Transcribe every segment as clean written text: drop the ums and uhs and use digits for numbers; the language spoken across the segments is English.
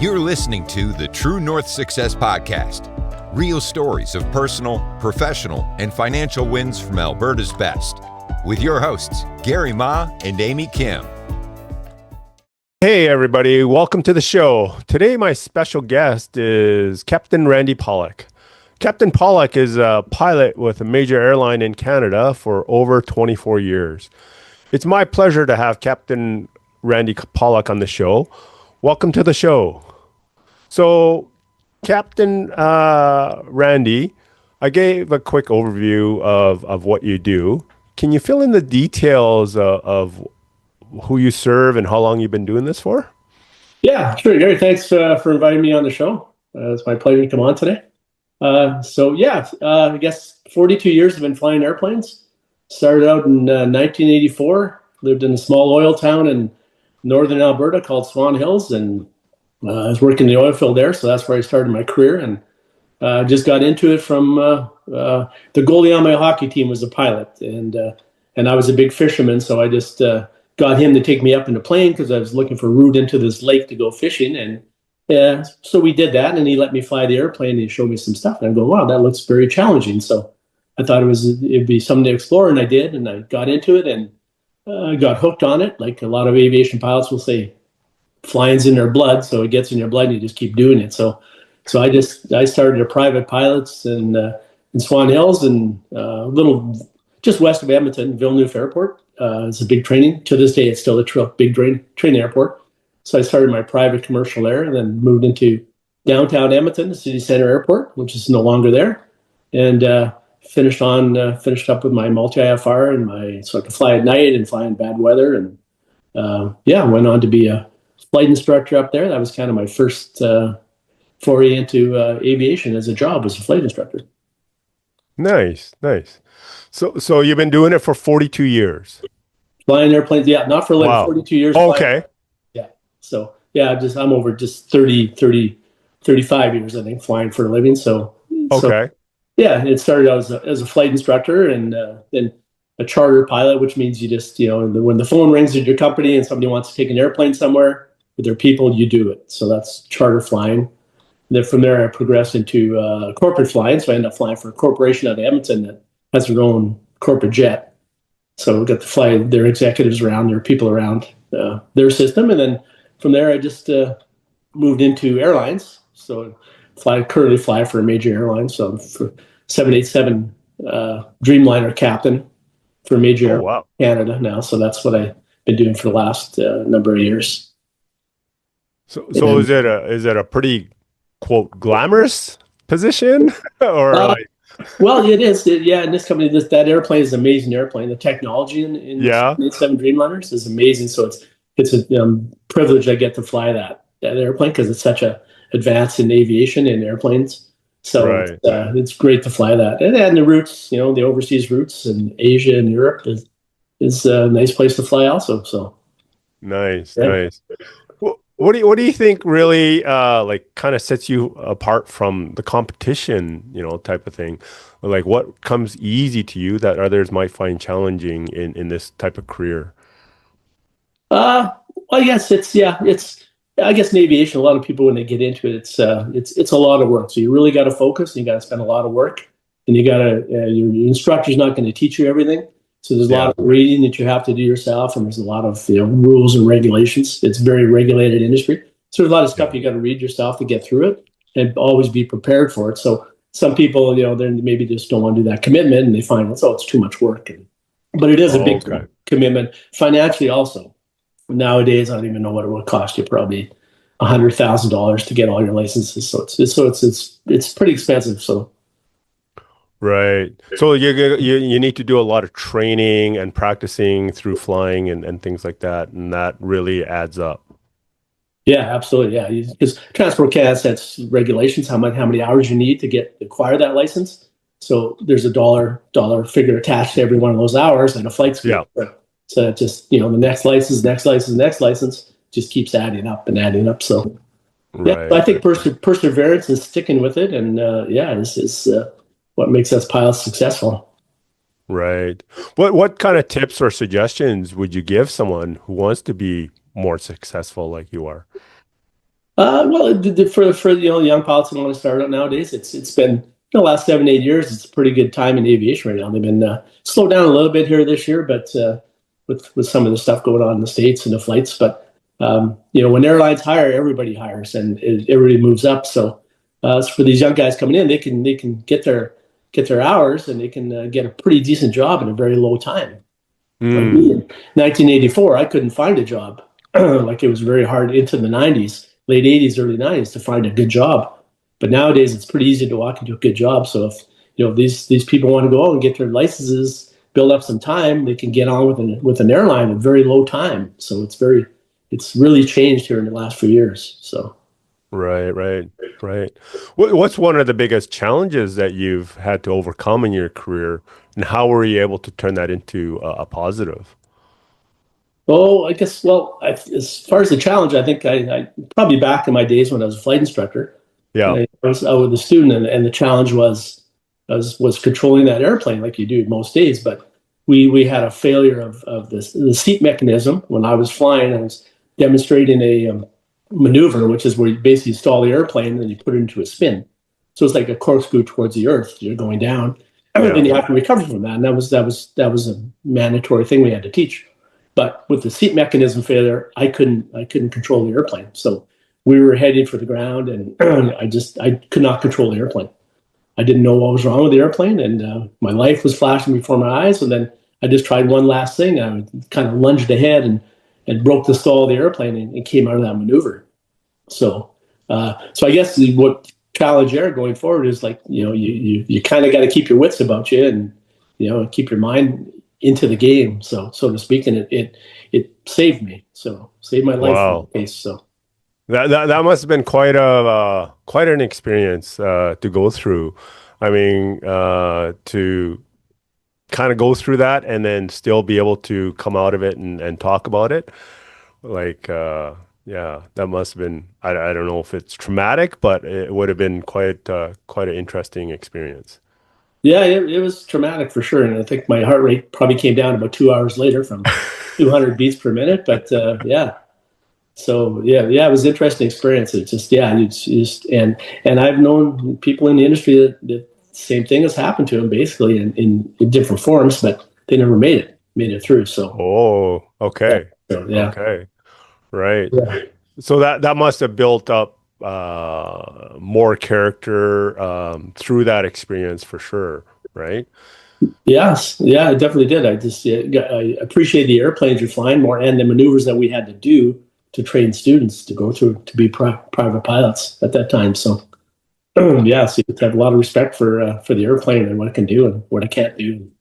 You're listening to the True North Success Podcast. Real stories of personal, professional, and financial wins from Alberta's best. With your hosts, Gary Ma and Amy Kim. Hey everybody, welcome to the show. Today my special guest is Captain Randy Polak. Captain Polak is a pilot with a major airline in Canada for over 24 years. It's my pleasure to have Captain Randy Polak on the show. Welcome to the show. So, Captain Randy, I gave a quick overview of what you do. Can you fill in the details of who you serve and how long you've been doing this for? Yeah, sure, Gary. Thanks for inviting me on the show. It's my pleasure to come on today. I guess 42 years I've been flying airplanes. Started out in 1984. Lived in a small oil town in northern Alberta called Swan Hills, and I was working in the oil field there, so that's where I started my career, and just got into it from the goalie on my hockey team was a pilot, and I was a big fisherman, so I just got him to take me up in a plane because I was looking for a route into this lake to go fishing, and so we did that, and he let me fly the airplane, and he showed me some stuff, and I go, wow, that looks very challenging, so I thought it'd be something to explore, and I did, and I got into it, and got hooked on it. Like a lot of aviation pilots will say, flying's in their blood, so it gets in your blood and you just keep doing it. So I started a private pilots in Swan Hills and a little just west of Edmonton, Villeneuve Airport. It's a big training. To this day, it's still a big training airport. So I started my private commercial there and then moved into downtown Edmonton, the city center airport, which is no longer there. And finished up with my multi-IFR and so I could fly at night and fly in bad weather. And went on to be a flight instructor up there. That was kind of my first foray into aviation as a job as a flight instructor. Nice. So you've been doing it for 42 years. Flying airplanes, yeah, not for a living. Wow. 42 years. Okay. Yeah. So yeah, I'm over just 35 years, I think, flying for a living. So okay. Yeah, it started out as a flight instructor and then a charter pilot, which means you just, when the phone rings at your company and somebody wants to take an airplane somewhere with their people, you do it. So that's charter flying. And then from there, I progressed into corporate flying. So I ended up flying for a corporation out of Edmonton that has their own corporate jet. So we got to fly their executives around, their people around their system. And then from there, I just moved into airlines. So currently fly for a major airline. So I'm for 787 Dreamliner Captain for a major airline in Canada now. So that's what I've been doing for the last number of years. So is it a pretty, quote, glamorous position or Well, it is. In this company, that airplane is an amazing airplane. The technology in 787 Dreamliners is amazing. So it's a privilege I get to fly that airplane because it's such a advance in aviation and airplanes. So right. It's great to fly that. And the routes, the overseas routes in Asia and Europe is a nice place to fly also. So nice. What do you think really kind of sets you apart from the competition, type of thing? Like what comes easy to you that others might find challenging in this type of career? I guess in aviation, a lot of people when they get into it, it's a lot of work. So you really got to focus. And you got to spend a lot of work, and you got to your instructor's not going to teach you everything. So there's a lot of reading that you have to do yourself, and there's a lot of rules and regulations. It's a very regulated industry, so there's a lot of stuff you got to read yourself to get through it, and always be prepared for it. So some people, they maybe just don't want to do that commitment, and they find it's too much work. But it is a big commitment financially also. Nowadays, I don't even know what it would cost you. Probably $100,000 to get all your licenses. So it's pretty expensive. So. Right. So you need to do a lot of training and practicing through flying and things like that, and that really adds up. Yeah, absolutely. Yeah, because Transport Canada sets regulations how many hours you need to acquire that license. So there's a dollar figure attached to every one of those hours, and a flight school. Yeah. So that just the next license just keeps adding up and adding up. So I think perseverance and sticking with it, and is what makes us pilots successful. Right. What kind of tips or suggestions would you give someone who wants to be more successful like you are? Well, for young pilots who want to start out nowadays, it's been the last 7-8 years. It's a pretty good time in aviation right now. They've been slowed down a little bit here this year, but with some of the stuff going on in the States and the flights. But when airlines hire, everybody hires and everybody moves up. So for these young guys coming in, they can get their hours and they can get a pretty decent job in a very low time. Like me in 1984, I couldn't find a job. Like it was very hard into the 90s, late 80s, early 90s to find a good job. But nowadays, it's pretty easy to walk into a good job. So if these people want to go out and get their licenses, build up some time, they can get on with an airline at very low time. So it's really changed here in the last few years. So. Right. What's one of the biggest challenges that you've had to overcome in your career, and how were you able to turn that into a positive? Oh, I guess, as far as the challenge, I think I probably back in my days when I was a flight instructor, Yeah. I was out with a student, and the challenge was controlling that airplane like you do most days. But we had a failure of the seat mechanism. When I was flying, I was demonstrating a maneuver, which is where you basically stall the airplane and then you put it into a spin. So it's like a corkscrew towards the earth. You're going down, and then you have to recover from that. And that was a mandatory thing we had to teach. But with the seat mechanism failure, I couldn't control the airplane. So we were heading for the ground, and I could not control the airplane. I didn't know what was wrong with the airplane, and my life was flashing before my eyes. And then I just tried one last thing. I kind of lunged ahead and broke the stall of the airplane and came out of that maneuver. So I guess what challenge there going forward is like, you kind of got to keep your wits about you and, keep your mind into the game, so to speak. And it saved me. So saved my life. Wow. In case, so. That must have been quite an experience to go through. I mean, to kind of go through that and then still be able to come out of it and talk about it. Like, yeah, that must have been, I don't know if it's traumatic, but it would have been quite an interesting experience. Yeah, it was traumatic for sure. And I think my heart rate probably came down about 2 hours later from 200 beats per minute. But yeah. So yeah, it was an interesting experience. It's just, it's just, and I've known people in the industry that the same thing has happened to them basically in different forms, but they never made it through. So. Oh, okay. Yeah. Okay. Right. Yeah. So that must have built up more character through that experience for sure, right? Yes, yeah, I definitely did. I appreciate the airplanes you're flying more and the maneuvers that we had to do to train students to go through to be private pilots at that time. So yeah, so you have a lot of respect for the airplane and what it can do and what it can't do.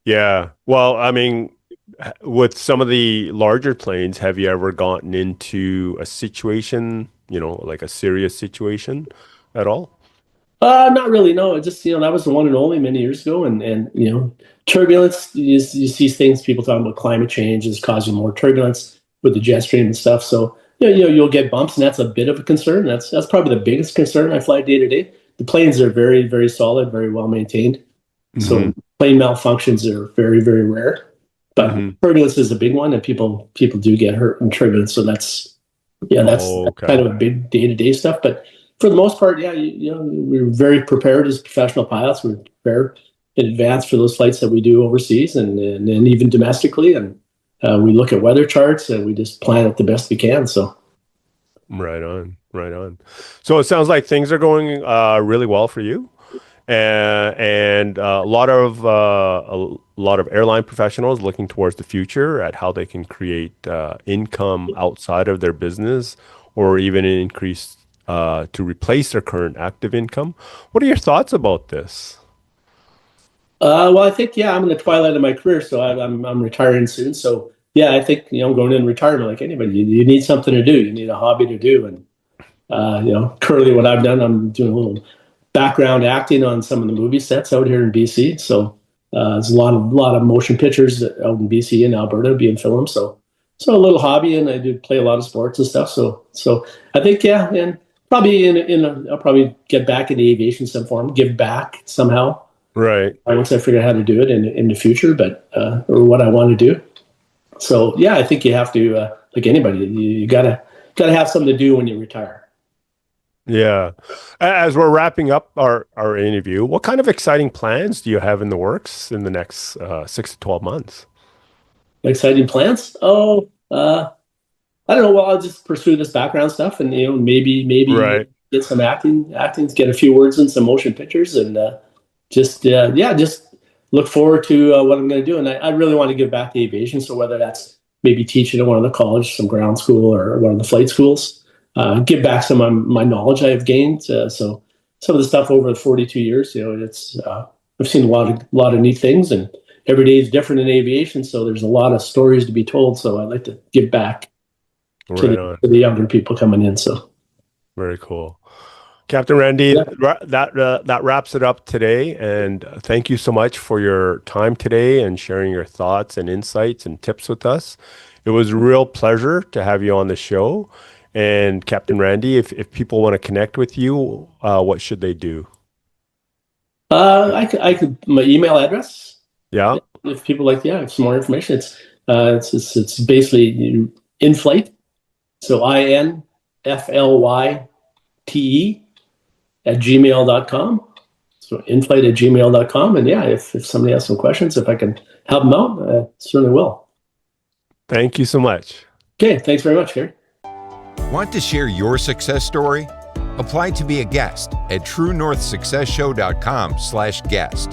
Yeah. Well, I mean, with some of the larger planes, have you ever gotten into a situation, like a serious situation at all? Not really. No, it just that was the one and only many years ago, and turbulence. You see things people talking about climate change is causing more turbulence with the jet stream and stuff. So you'll get bumps, and that's a bit of a concern. That's probably the biggest concern I fly day to day. The planes are very very solid, very well maintained. Mm-hmm. So plane malfunctions are very very rare. But turbulence is a big one, and people do get hurt in turbulence. So that's kind of a big day to day stuff. But for the most part, yeah, we're very prepared as professional pilots. We're prepared in advance for those flights that we do overseas and even domestically. And we look at weather charts and we just plan it the best we can. So, right on. So it sounds like things are going really well for you, and a lot of airline professionals looking towards the future at how they can create income outside of their business or even increase to replace their current active income. What are your thoughts about this? Well, I think, I'm in the twilight of my career, so I'm retiring soon. So yeah, I think, I'm going in retirement like anybody. You need something to do. You need a hobby to do. And, currently what I've done, I'm doing a little background acting on some of the movie sets out here in BC. So there's a lot of motion pictures out in BC and Alberta being filmed. So a little hobby, and I do play a lot of sports and stuff. So I think, and probably I'll probably get back into aviation some form, give back somehow. Right. Once I figure out how to do it in the future, but or what I want to do. So yeah, I think you have to, like anybody, you gotta got to have something to do when you retire. Yeah. As we're wrapping up our interview, what kind of exciting plans do you have in the works in the next 6 to 12 months? Exciting plans? I don't know. Well, I'll just pursue this background stuff, and maybe Right. get some acting, get a few words in some motion pictures, and just look forward to what I'm going to do. And I really want to give back to aviation. So whether that's maybe teaching at one of the college, some ground school, or one of the flight schools, give back some of my knowledge I have gained. So some of the stuff over the 42 years, it's I've seen a lot of neat things, and every day is different in aviation. So there's a lot of stories to be told. So I'd like to give back Right on. to the younger people coming in. So Very cool. Captain Randy, Yeah. that wraps it up today. And thank you so much for your time today and sharing your thoughts and insights and tips with us. It was a real pleasure to have you on the show. And Captain Randy, if people want to connect with you, what should they do? I could my email address. Yeah. If people like, some more information, it's basically inflight. So inflyte @gmail.com. So inflight@gmail.com. And if somebody has some questions, if I can help them out, certainly will. Thank you so much. Okay. Thanks very much, Gary. Want to share your success story? Apply to be a guest at truenorthsuccessshow.com/guest.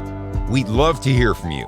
We'd love to hear from you.